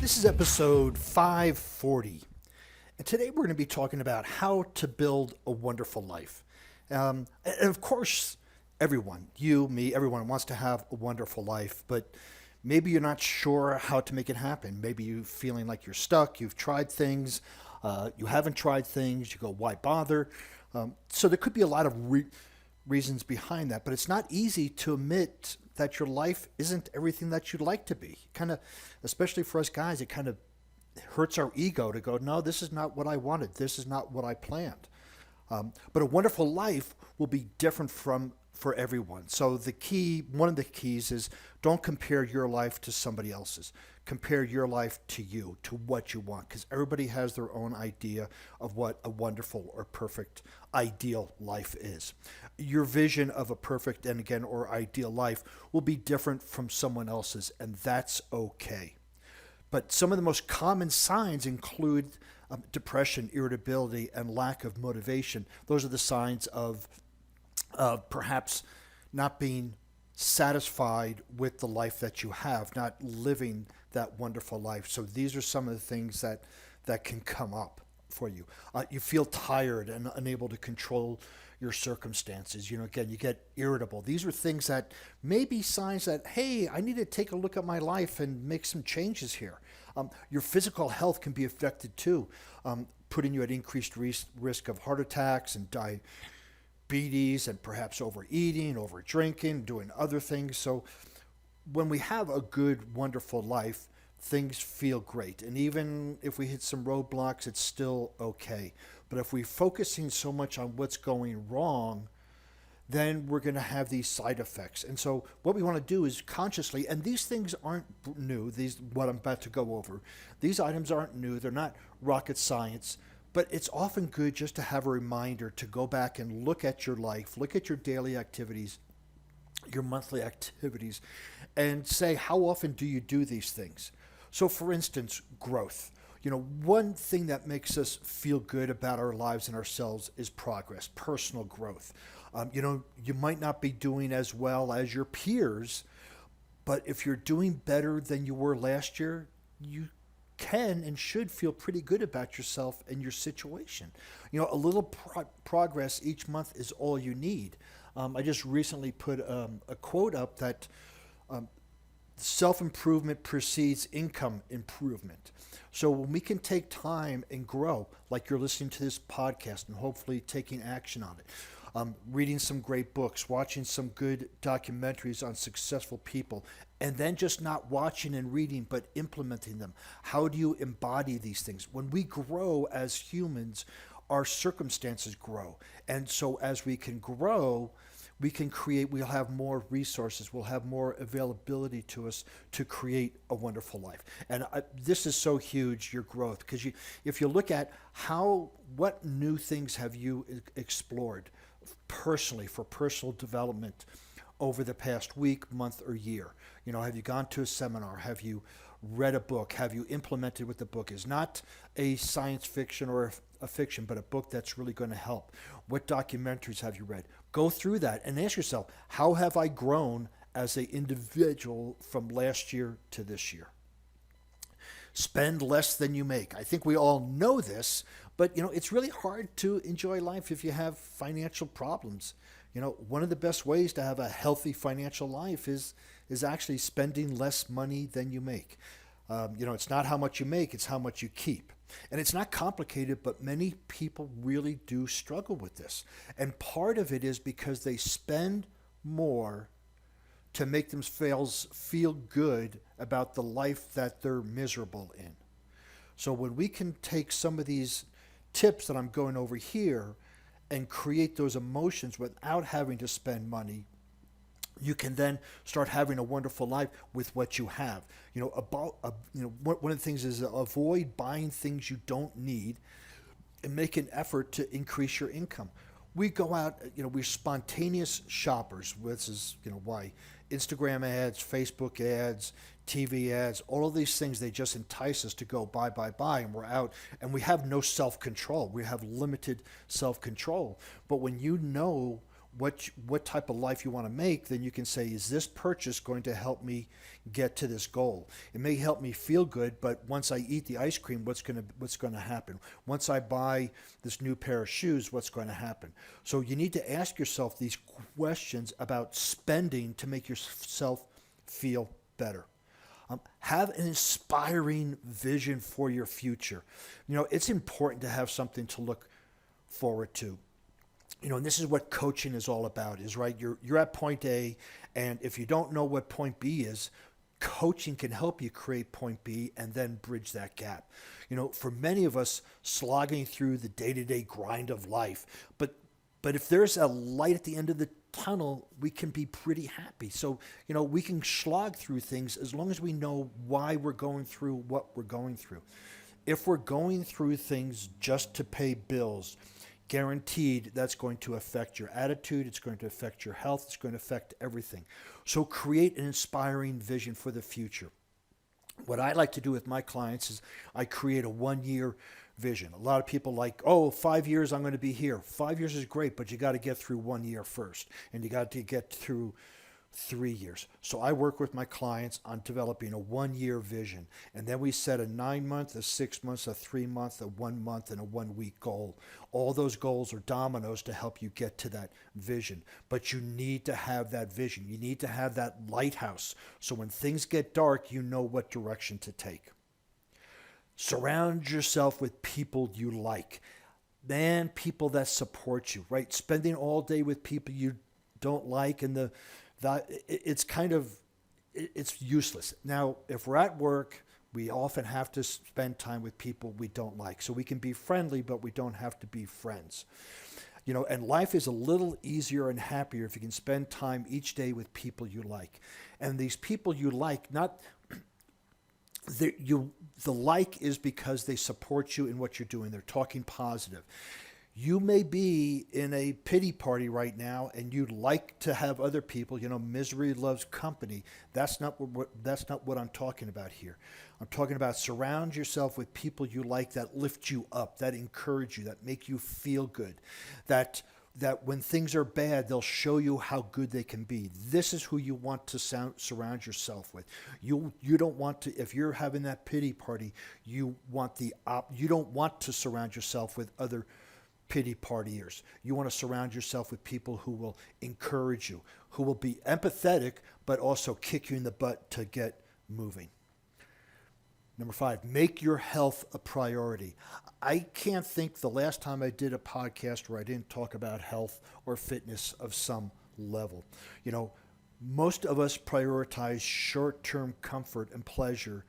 This is episode 540, and today we're going to be talking about how to build a wonderful life. And of course, everyone, you, me, everyone wants to have a wonderful life, but maybe you're not sure how to make it happen. Maybe you're feeling like you're stuck, you've tried things, you haven't tried things, you go, why bother? So there could be a lot of reasons behind that, but it's not easy to admit that your life isn't everything that you'd like to be. Kind of, especially for us guys, it kind of hurts our ego to go, no, this is not what I wanted. This is not what I planned. But a wonderful life will be different for everyone. So one of the keys is don't compare your life to somebody else's. Compare your life to you, to what you want, because everybody has their own idea of what a wonderful or perfect ideal life is. Your vision of a perfect and again or ideal life will be different from someone else's, and that's okay. But some of the most common signs include depression, irritability, and lack of motivation. Those are the signs of perhaps not being satisfied with the life that you have, not living that wonderful life. So these are some of the things that can come up for you. You feel tired and unable to control your circumstances. Again, you get irritable. These are things that may be signs that, hey, I need to take a look at my life and make some changes here. Your physical health can be affected too, putting you at increased risk of heart attacks and diabetes and perhaps overeating, over drinking, doing other things. So when we have a good, wonderful life, things feel great. And even if we hit some roadblocks, it's still okay. But if we're focusing so much on what's going wrong, then we're going to have these side effects. And so what we want to do is consciously, and these things aren't new, what I'm about to go over, these items aren't new, they're not rocket science, but it's often good just to have a reminder to go back and look at your life, look at your daily activities, your monthly activities, and say, how often do you do these things? So for instance, growth. One thing that makes us feel good about our lives and ourselves is progress, personal growth. You might not be doing as well as your peers, but if you're doing better than you were last year, you can and should feel pretty good about yourself and your situation. A little progress each month is all you need. I just recently put a quote up that self-improvement precedes income improvement. So when we can take time and grow, like you're listening to this podcast and hopefully taking action on it, reading some great books, watching some good documentaries on successful people, and then just not watching and reading, but implementing them. How do you embody these things? When we grow as humans, our circumstances grow. And so as we can grow, we'll have more resources, we'll have more availability to us to create a wonderful life. And this is so huge, your growth, because if you look at what new things have you explored personally for personal development over the past week, month, or year? Have you gone to a seminar? Have you read a book? Have you implemented what the book is? Not a science fiction or a fiction, but a book that's really going to help. What documentaries have you read? Go through that and ask yourself, how have I grown as an individual from last year to this year? Spend less than you make. I think we all know this, but it's really hard to enjoy life if you have financial problems. One of the best ways to have a healthy financial life is actually spending less money than you make. It's not how much you make, it's how much you keep. And it's not complicated, but many people really do struggle with this. And part of it is because they spend more to make themselves feel good about the life that they're miserable in. So when we can take some of these tips that I'm going over here and create those emotions without having to spend money, you can then start having a wonderful life with what you have. One of the things is avoid buying things you don't need and make an effort to increase your income. We go out, we're spontaneous shoppers. This is, why Instagram ads, Facebook ads, TV ads, all of these things, they just entice us to go buy, and we're out, and we have no self-control. We have limited self-control. But when you know what type of life you want to make, then you can say, is this purchase going to help me get to this goal? It may help me feel good, but once I eat the ice cream, what's going to happen? Once I buy this new pair of shoes, what's going to happen? So you need to ask yourself these questions about spending to make yourself feel better. Have an inspiring vision for your future. It's important to have something to look forward to. And this is what coaching is all about, is right. You're at point A, and if you don't know what point B is, coaching can help you create point B and then bridge that gap. For many of us, slogging through the day-to-day grind of life, but if there's a light at the end of the tunnel, we can be pretty happy. So, we can slog through things as long as we know why we're going through what we're going through. If we're going through things just to pay bills, guaranteed that's going to affect your attitude, it's going to affect your health, it's going to affect everything. So create an inspiring vision for the future. What I like to do with my clients is I create a 1-year vision. A lot of people like, 5 years I'm going to be here. 5 years is great, but you got to get through 1 year first, and you got to get through 3 years. So I work with my clients on developing a 1-year vision, and then we set a 9-month, a 6 months, a 3-month, a 1 month, and a 1 week goal. All those goals are dominoes to help you get to that vision. But you need to have that vision. You need to have that lighthouse, so when things get dark, you know what direction to take. Surround yourself with people you like. People that support you, right? Spending all day with people you don't like and it's useless. Now, if we're at work, we often have to spend time with people we don't like. So we can be friendly, but we don't have to be friends. And life is a little easier and happier if you can spend time each day with people you like. And these people you like, the like is because they support you in what you're doing. They're talking positive. You may be in a pity party right now, and you'd like to have other people. Misery loves company. That's not what I'm talking about here. I'm talking about surround yourself with people you like that lift you up, that encourage you, that make you feel good, that when things are bad, they'll show you how good they can be. This is who you want to surround yourself with. You don't want to, if you're having that pity party, you don't want to surround yourself with other pity partiers. You want to surround yourself with people who will encourage you, who will be empathetic, but also kick you in the butt to get moving. Number 5, make your health a priority. I can't think the last time I did a podcast where I didn't talk about health or fitness of some level. Most of us prioritize short-term comfort and pleasure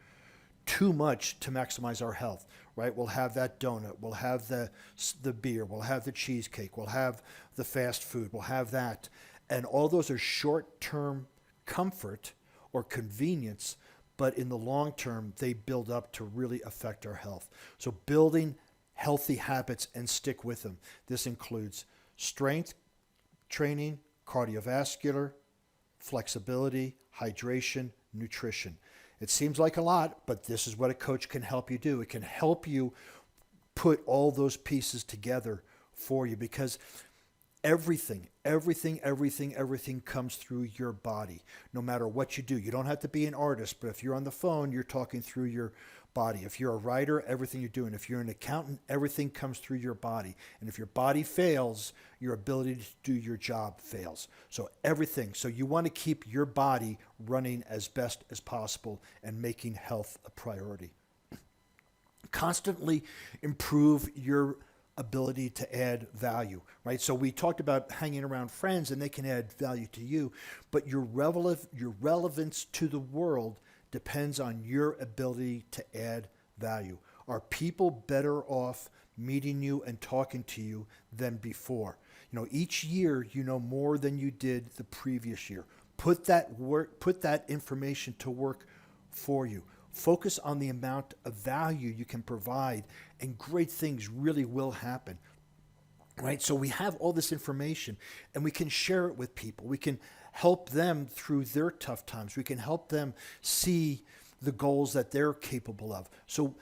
too much to maximize our health, right? We'll have that donut, we'll have the beer, we'll have the cheesecake, we'll have the fast food, we'll have that. And all those are short-term comfort or convenience, but in the long term, they build up to really affect our health. So building healthy habits and stick with them. This includes strength training, cardiovascular, flexibility, hydration, nutrition. It seems like a lot, but this is what a coach can help you do. It can help you put all those pieces together for you, because everything comes through your body, no matter what you do. You don't have to be an artist, but if you're on the phone, you're talking through your body. If you're a writer, everything you're doing. If you're an accountant, everything comes through your body. And if your body fails, your ability to do your job fails. So everything. So you want to keep your body running as best as possible and making health a priority. Constantly improve your ability to add value, right? So we talked about hanging around friends, and they can add value to you, but your relevance to the world depends on your ability to add value. Are people better off meeting you and talking to you than before? Each year you know more than you did the previous year. Put that information to work for you. Focus on the amount of value you can provide, and great things really will happen. Right? So we have all this information, and we can share it with people. We can help them through their tough times. We can help them see the goals that they're capable of. So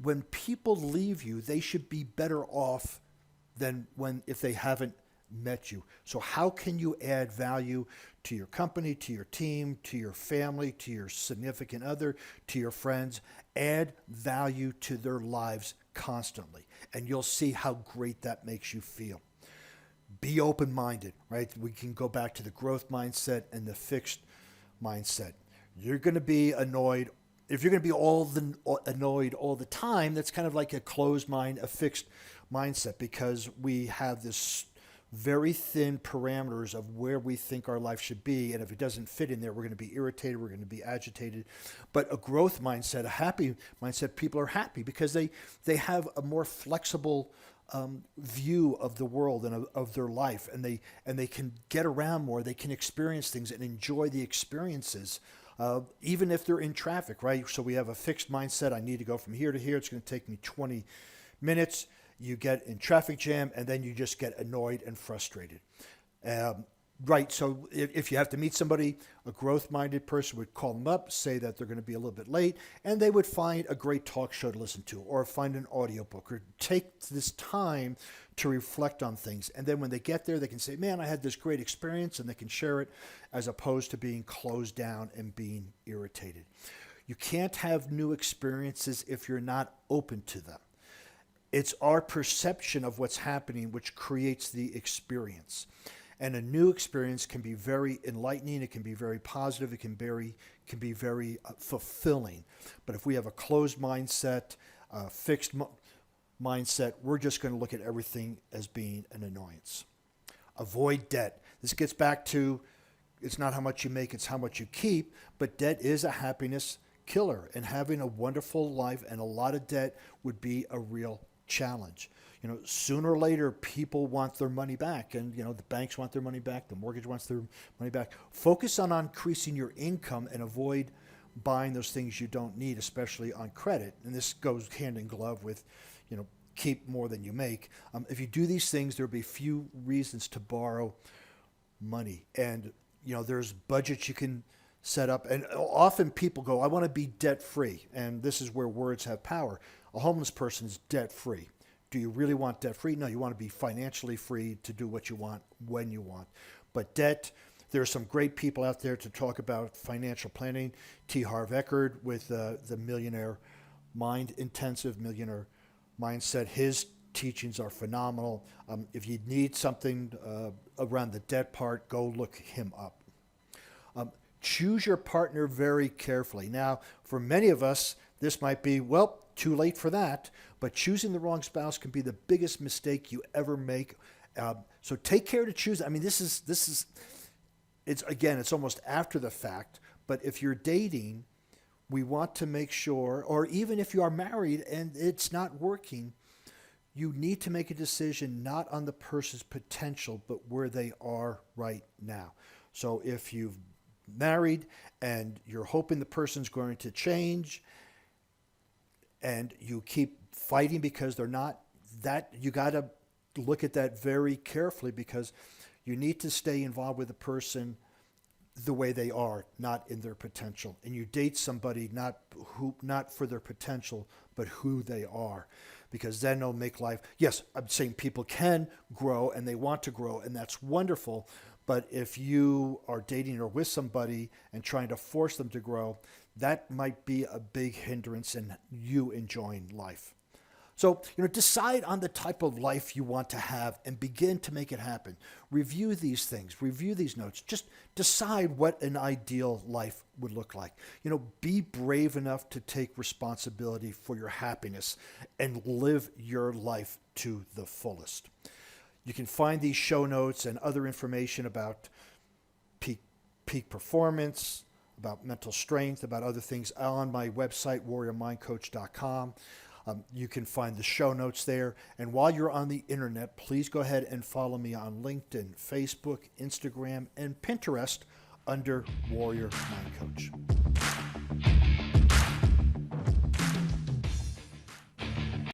when people leave you, they should be better off than if they haven't met you. So how can you add value to your company, to your team, to your family, to your significant other, to your friends? Add value to their lives constantly, and you'll see how great that makes you feel. Be open-minded, right? We can go back to the growth mindset and the fixed mindset. You're going to be annoyed. If you're going to be annoyed all the time, that's kind of like a closed mind, a fixed mindset, because we have this very thin parameters of where we think our life should be. And if it doesn't fit in there, we're going to be irritated, we're going to be agitated. But a growth mindset, a happy mindset, people are happy because they have a more flexible view of the world and of their life, and they can get around more, they can experience things and enjoy the experiences. Even if they're in traffic, right? So we have a fixed mindset. I need to go from here to here. It's going to take me 20 minutes. You get in traffic jam, and then you just get annoyed and frustrated. Right, so if you have to meet somebody, a growth-minded person would call them up, say that they're going to be a little bit late, and they would find a great talk show to listen to, or find an audiobook, or take this time to reflect on things. And then when they get there, they can say, man, I had this great experience, and they can share it, as opposed to being closed down and being irritated. You can't have new experiences if you're not open to them. It's our perception of what's happening which creates the experience. And a new experience can be very enlightening, it can be very positive, it can be very fulfilling. But if we have a closed mindset, fixed mindset, we're just going to look at everything as being an annoyance. Avoid debt. This gets back to, it's not how much you make, it's how much you keep, but debt is a happiness killer. And having a wonderful life and a lot of debt would be a real challenge. You know, sooner or later, people want their money back, and the banks want their money back, the mortgage wants their money back. Focus on increasing your income and avoid buying those things you don't need, especially on credit. And this goes hand in glove with, keep more than you make. If you do these things, there'll be few reasons to borrow money. And there's budgets you can set up, and often people go, I want to be debt free, and this is where words have power. A homeless person is debt free. Do you really want debt free? No, you want to be financially free to do what you want when you want. But debt, there are some great people out there to talk about financial planning. T. Harv Eker with the Millionaire Mind Intensive, Millionaire Mindset. His teachings are phenomenal. If you need something around the debt part, go look him up. Choose your partner very carefully. Now, for many of us, this might be, too late for that, but choosing the wrong spouse can be the biggest mistake you ever make. So take care to choose. I mean, it's almost after the fact, but if you're dating, we want to make sure, or even if you are married and it's not working, you need to make a decision not on the person's potential, but where they are right now. So if you've married and you're hoping the person's going to change, and you keep fighting because they're not, that you got to look at that very carefully, because you need to stay involved with the person the way they are, not in their potential. And you date somebody not for their potential, but who they are, because then they'll make life. Yes, I'm saying people can grow and they want to grow, and that's wonderful. But if you are dating or with somebody and trying to force them to grow, that might be a big hindrance in you enjoying life. So, decide on the type of life you want to have and begin to make it happen. Review these things, review these notes. Just decide what an ideal life would look like. Be brave enough to take responsibility for your happiness and live your life to the fullest. You can find these show notes and other information about peak performance, about mental strength, about other things on my website, warriormindcoach.com. You can find the show notes there. And while you're on the internet, please go ahead and follow me on LinkedIn, Facebook, Instagram, and Pinterest under Warrior Mind Coach.